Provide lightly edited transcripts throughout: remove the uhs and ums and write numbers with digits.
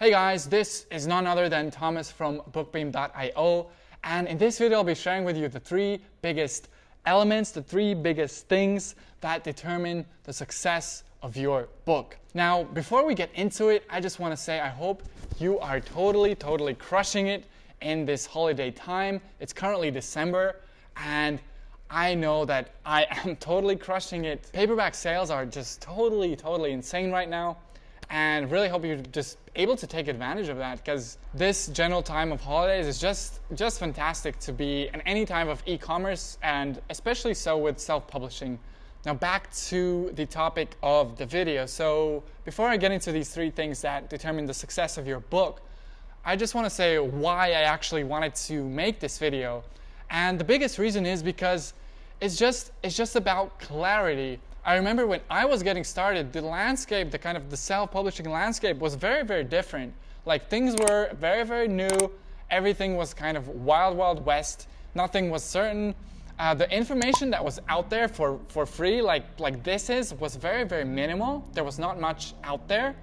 Hey guys, this is none other than Thomas from bookbeam.io, and in this video I'll be sharing with you the three biggest elements, the three biggest things that determine the success of your book. Now, before we get into it, I just want to say I hope you are totally crushing it in this holiday time. It's currently December, and I know that I am totally crushing it. Paperback sales are just totally insane right now. And really hope you're just able to take advantage of that, because this general time of holidays is just fantastic to be in any time of e-commerce, and especially so with self-publishing. Now back to the topic of the video. So before I get into these three things that determine the success of your book, I just want to say why I actually wanted to make this video. And the biggest reason is because it's just about clarity. I remember when I was getting started, the landscape, the self-publishing landscape was very different. Like, things were very new. Everything was kind of wild west. Nothing was certain. The information that was out there for free, like this was very minimal. There was not much out there.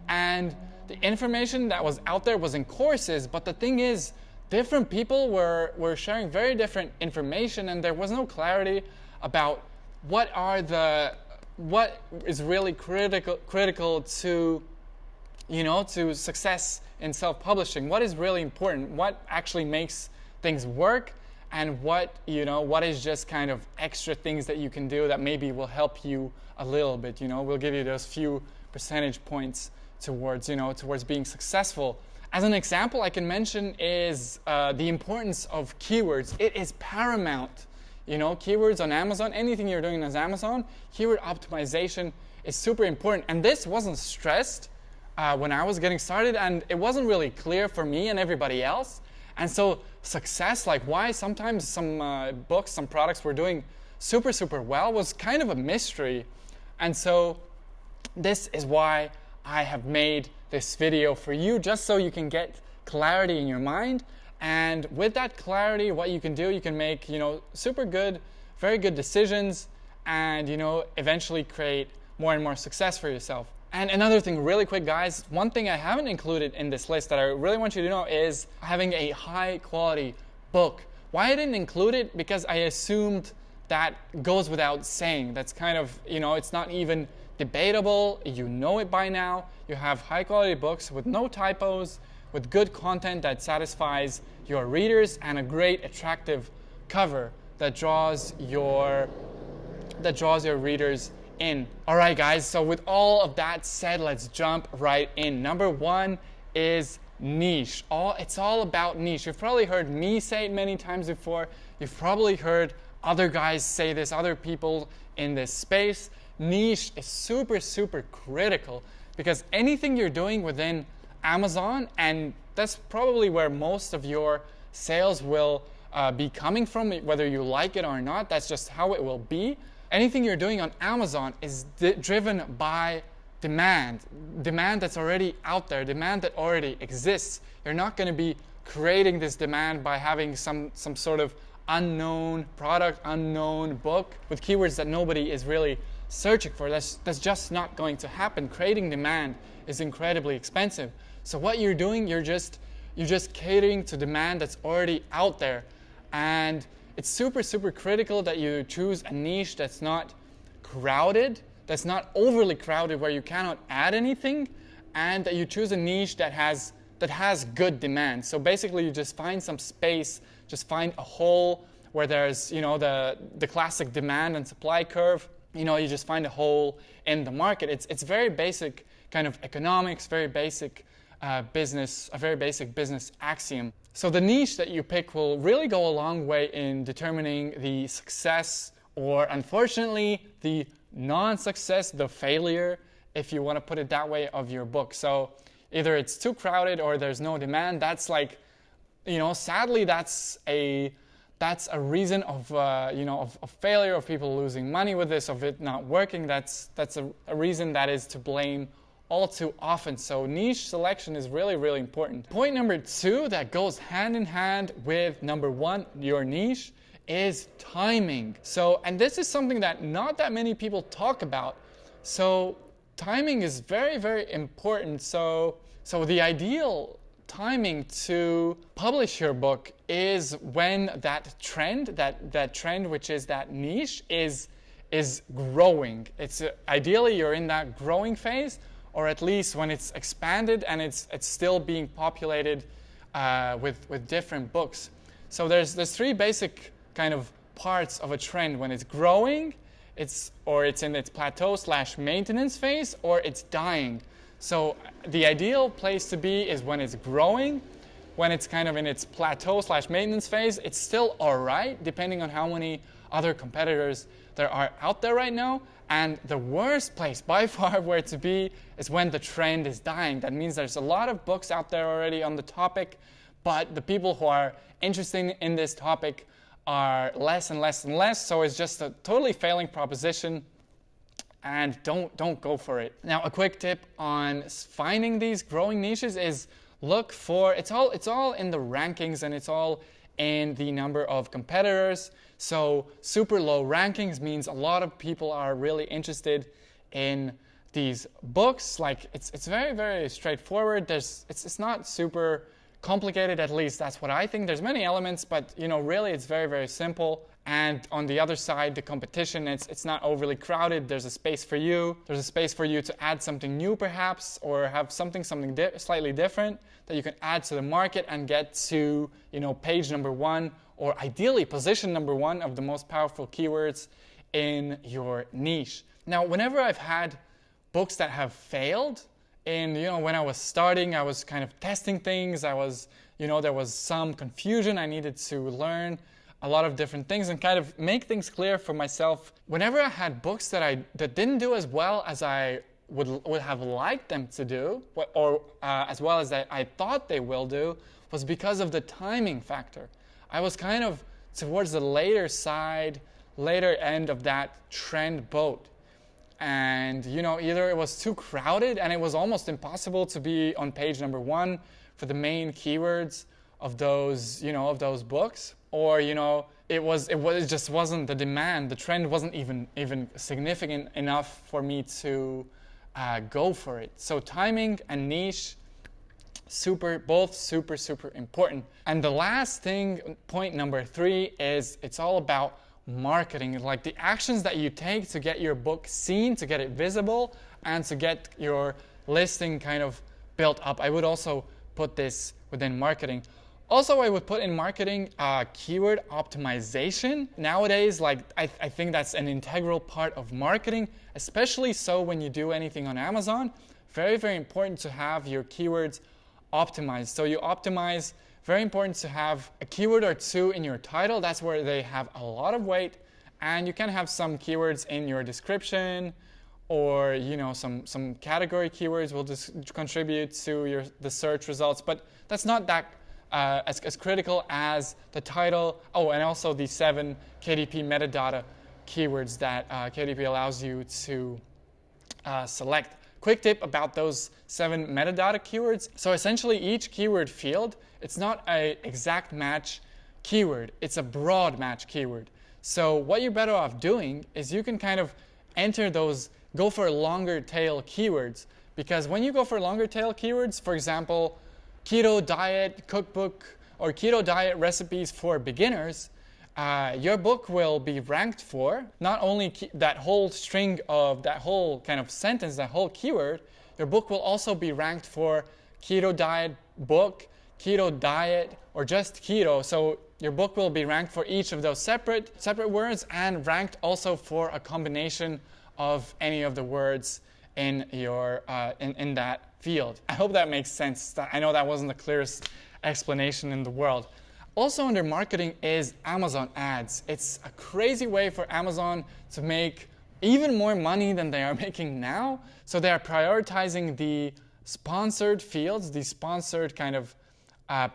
And the information that was out there was in courses, but the thing is, different people were sharing very different information, and there was no clarity about what is really critical to, to success in self-publishing. What is really important? What actually makes things work? And what is just kind of extra things that you can do that maybe will help you a little bit. We'll give you those few percentage points towards being successful. As an example, I can mention is the importance of keywords. It is paramount. Keywords on Amazon, anything you're doing on Amazon, keyword optimization is super important. And this wasn't stressed when I was getting started, and it wasn't really clear for me and everybody else. And so success, like why sometimes some books, some products were doing super well, was kind of a mystery. And so this is why I have made this video for you, just so you can get clarity in your mind. And with that clarity, what you can do, you can make, super good, very good decisions, and, eventually create more and more success for yourself. And another thing, really quick, guys, one thing I haven't included in this list that I really want you to know is having a high quality book. Why I didn't include it? Because I assumed that goes without saying. That's kind of, it's not even debatable. You know it by now. You have high quality books with no typos, with good content that satisfies your readers, and a great attractive cover that draws your readers in. All right, guys, so with all of that said, let's jump right in. Number one is niche. It's all about niche. You've probably heard me say it many times before. You've probably heard other guys say this, other people in this space. Niche is super critical, because anything you're doing within Amazon, and that's probably where most of your sales will be coming from, whether you like it or not. That's just how it will be. Anything you're doing on Amazon is driven by demand that's already out there, demand that already exists. You're not going to be creating this demand by having some sort of unknown product, unknown book with keywords that nobody is really searching for. That's just not going to happen. Creating demand is incredibly expensive. So what you're doing, you're just catering to demand that's already out there. And it's super critical that you choose a niche that's not crowded, that's not overly crowded where you cannot add anything, and that you choose a niche that has good demand. So basically you just find some space, just find a hole where there's, the classic demand and supply curve. You just find a hole in the market. It's very basic kind of economics, very basic business, a very basic business axiom. So the niche that you pick will really go a long way in determining the success, or unfortunately the non-success, the failure, if you want to put it that way, of your book. So either it's too crowded or there's no demand. That's like, sadly, that's a reason of of failure, of people losing money with this, of it not working. That's a reason that is to blame all too often. So niche selection is really important. Point number two that goes hand in hand with number one, your niche, is timing. So, and this is something that not that many people talk about. So timing is very important. So So the ideal timing to publish your book is when that trend, that trend which is that niche, is growing. It's ideally you're in that growing phase, or at least when it's expanded and it's still being populated with different books. So there's three basic kind of parts of a trend: when it's growing, it's in its plateau / maintenance phase, or it's dying. So the ideal place to be is when it's growing. When it's kind of in its plateau / maintenance phase, it's still all right, depending on how many other competitors there are out there right now. And the worst place by far where to be is when the trend is dying. That means there's a lot of books out there already on the topic, but the people who are interested in this topic are less and less and less. So it's just a totally failing proposition, and don't go for it. Now, a quick tip on finding these growing niches is look for, it's all in the rankings, and it's all in the number of competitors. So super low rankings means a lot of people are really interested in these books. Like it's very, very straightforward. It's not super complicated, at least that's what I think. There's many elements, but really it's very, very simple. And on the other side, the competition, it's not overly crowded. There's a space for you. There's a space for you to add something new perhaps, or have something slightly different that you can add to the market and get to page number 1, or ideally position number 1 of the most powerful keywords in your niche. Now, whenever I've had books that have failed, and when I was starting, I was kind of testing things. I was, there was some confusion. I needed to learn a lot of different things and kind of make things clear for myself. Whenever I had books that didn't do as well as I would have liked them to do, or as well as I thought they will do, was because of the timing factor. I was kind of towards the later end of that trend boat. And either it was too crowded and it was almost impossible to be on page number 1 for the main keywords of those books, or it just wasn't the demand. The trend wasn't even significant enough for me to go for it. So timing and niche, both super important. And the last thing, point number 3, is it's all about marketing. Like the actions that you take to get your book seen, to get it visible, and to get your listing kind of built up. I would also put this within marketing. Also, I would put in marketing keyword optimization. Nowadays, I think that's an integral part of marketing, especially so when you do anything on Amazon. Very, very important to have your keywords optimized. So you optimize, very important to have a keyword or 2 in your title. That's where they have a lot of weight. And you can have some keywords in your description, or some category keywords will just contribute to the search results. But that's not that as critical as the title. Oh, and also the 7 KDP metadata keywords that KDP allows you to select. Quick tip about those 7 metadata keywords. So essentially each keyword field, it's not an exact match keyword, it's a broad match keyword. So what you're better off doing is you can kind of go for longer tail keywords, because when you go for longer tail keywords, for example, keto diet cookbook or keto diet recipes for beginners, your book will be ranked for not only that whole string of that whole kind of sentence, that whole keyword. Your book will also be ranked for keto diet book, keto diet, or just keto. So your book will be ranked for each of those separate words, and ranked also for a combination of any of the words in your in that field. I hope that makes sense. I know that wasn't the clearest explanation in the world. Also under marketing is Amazon ads. It's a crazy way for Amazon to make even more money than they are making now. So they are prioritizing the sponsored fields, the sponsored kind of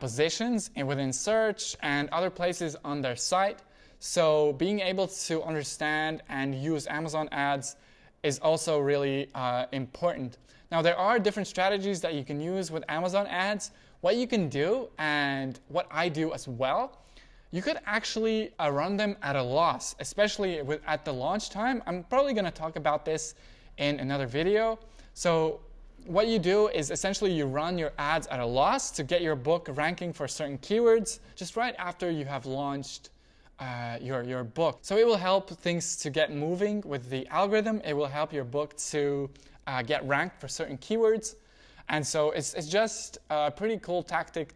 positions within search and other places on their site. So being able to understand and use Amazon ads is also really important. Now there are different strategies that you can use with Amazon ads. What you can do, and what I do as well, you could actually run them at a loss, especially at the launch time. I'm probably going to talk about this in another video. So what you do is essentially you run your ads at a loss to get your book ranking for certain keywords just right after you have launched your book. So it will help things to get moving with the algorithm. It will help your book to get ranked for certain keywords. And so it's just a pretty cool tactic,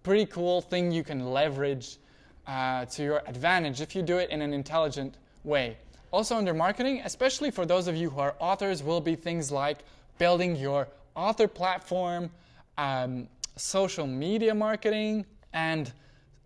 pretty cool thing you can leverage to your advantage if you do it in an intelligent way. Also under marketing, especially for those of you who are authors, will be things like building your author platform, social media marketing, and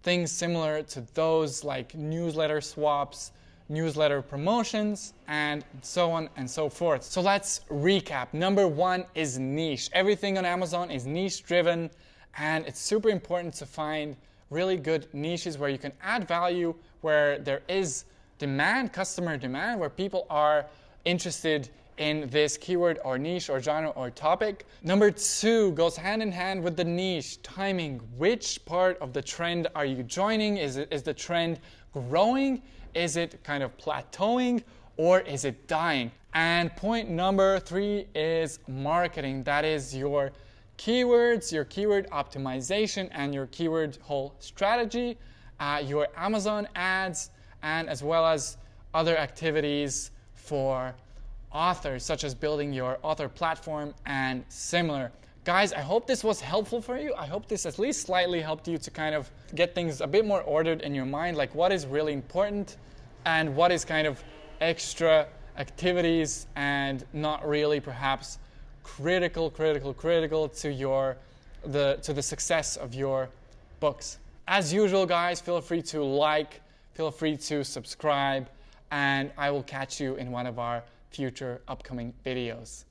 things similar to those like newsletter swaps, newsletter promotions, and so on and so forth. So let's recap. Number one is niche. Everything on Amazon is niche driven, and it's super important to find really good niches where you can add value, where there is demand, customer demand, where people are interested in this keyword or niche or genre or topic. Number two goes hand in hand with the niche. Timing. Which part of the trend are you joining? Is the trend growing? Is it kind of plateauing? Or is it dying? And point number three is marketing. That is your keywords, your keyword optimization, and your keyword whole strategy, your Amazon ads, and as well as other activities for authors, such as building your author platform and similar. Guys, I hope this was helpful for you. I hope this at least slightly helped you to kind of get things a bit more ordered in your mind, like what is really important and what is kind of extra activities and not really perhaps critical to the success of your books. As usual, guys, feel free to like, feel free to subscribe, and I will catch you in one of our future upcoming videos.